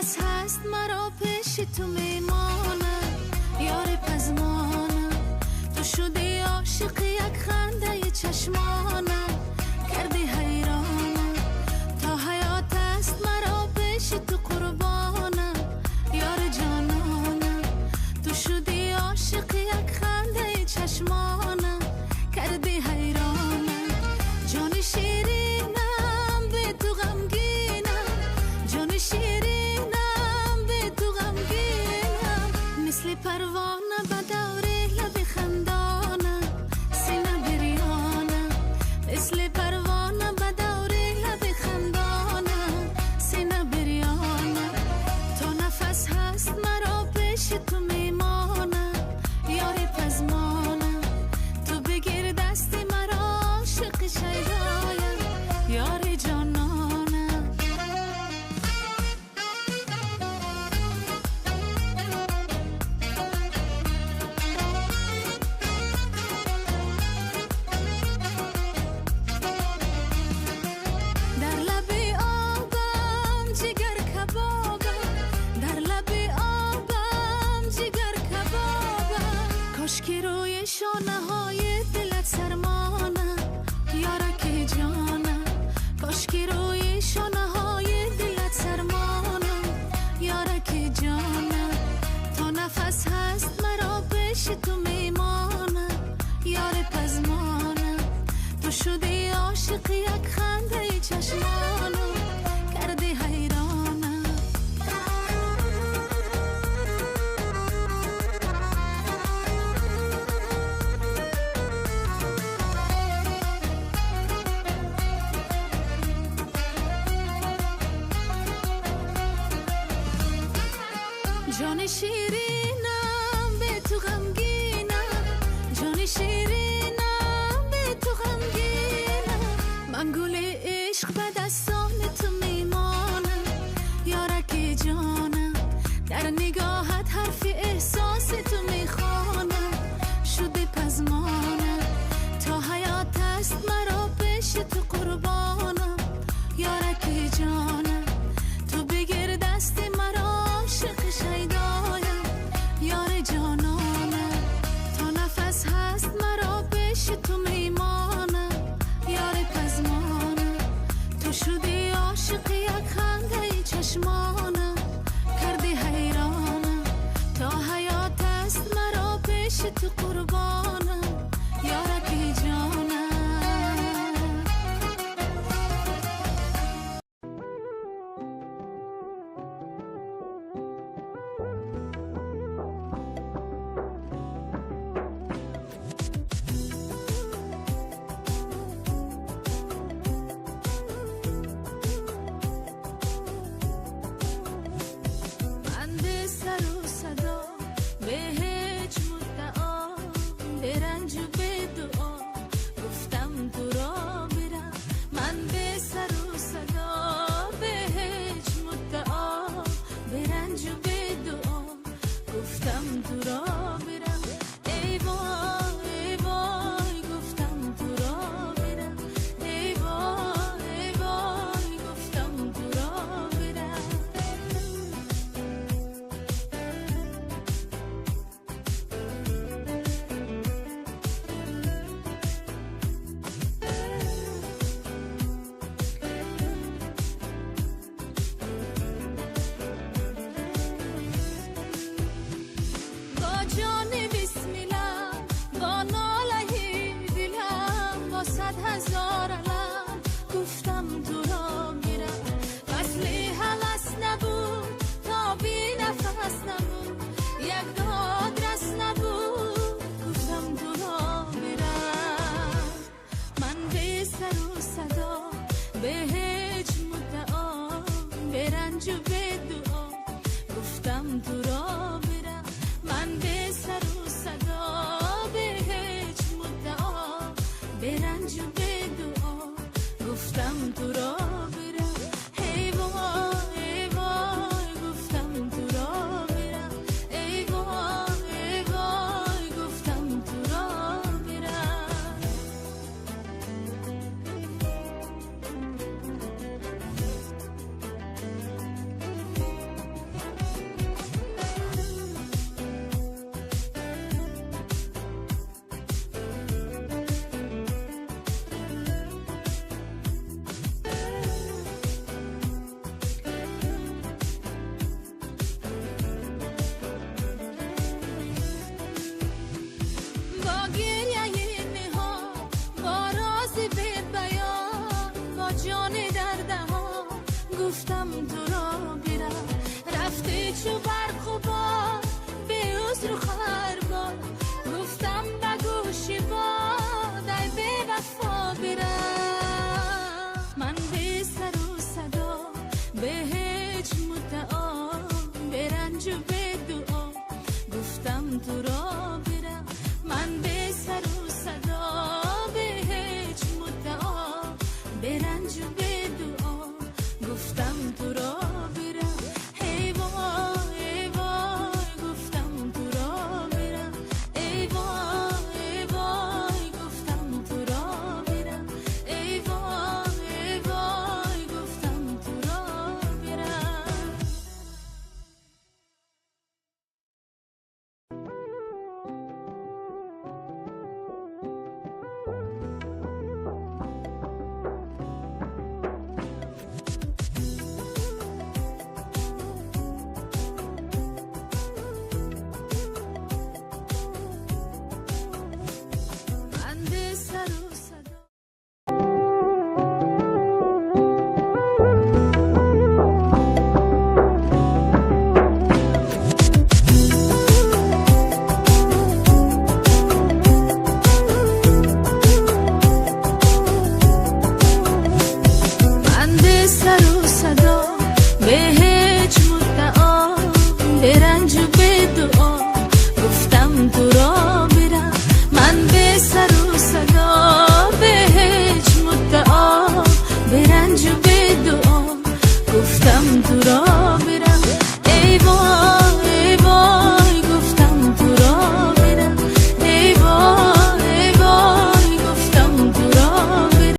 نفس هست مرا پیش تو میمانم یار پزمانم تو شدی عاشق یک خنده چشمانم کردی حیرانم تا حیات است مرا پیش تو قربانم یار جانانم تو شدی عاشق یک خنده چشمانم کردی حیرانم جان شیرینم به تو غمگینم جان شیرینم به تو غمگینم مثل پروانه به دوره لب خندانم سینه بریانم مثل پروانه به دوره لب خندانم سینه بریانم تا نفس هست مرا پیش تو میمانم یار پزمانم تو بگیر دست مرا عاشق شیدایم یار جانانم در لب آبم جگر کبابم در لب آبم جگر کبابم کاشکی روی شانه های دلت سرمانم یارک جانم کاشکی روی شانه های دلت سرمانم یارک جانم تا نفس هست مرا پیش تو میمانم یار پزمانم تو شدی عاشق یک خنده چشمانم کردی حیرانم جان شیرینم به تو غمگینم جان شیرینم به تو غمگینم من گل عشق به دستان تو میمانم یارک جانم در نگاهت حرف احساس تو میخوانم شده پزمانم تا حیات است مرا پیش تو قربانم یارک جانم تو بگیر دست مرا عاشق شیدایم یار جانانم تا نفس هست مرا پیش تو میمانم یار پزمانم تو شدی عاشق یک خنده چشمانم کردی حیرانم تا حیات است مرا پیش تو قربانم یارک جانم من به سر و صدا به هیچ مدعا به رنج و به دعا گفتم تو را برم من به سر و صدا به هیچ مدعا به رنج و به دعا گفتم تو را برم ای وای ای وای گفتم تو را برم ای وای ای وای گفتم تو را برم با جان بسمیلم با ناله دلم با 100,000 علم گفتم تو را میرم وصل هوس نبود تا بی نفس نبود یک دادرس نبود گفتم تو را میرم من به سر و صدا به هیچ مدعا به رنج و به دعا گفتم تو را برم من به سر و صدا به هیچ مدعا به رنج و به دعا گفتم تو را برم ای وای ای وای گفتم تو را برم ای وای ای وای گفتم تو را برم تو را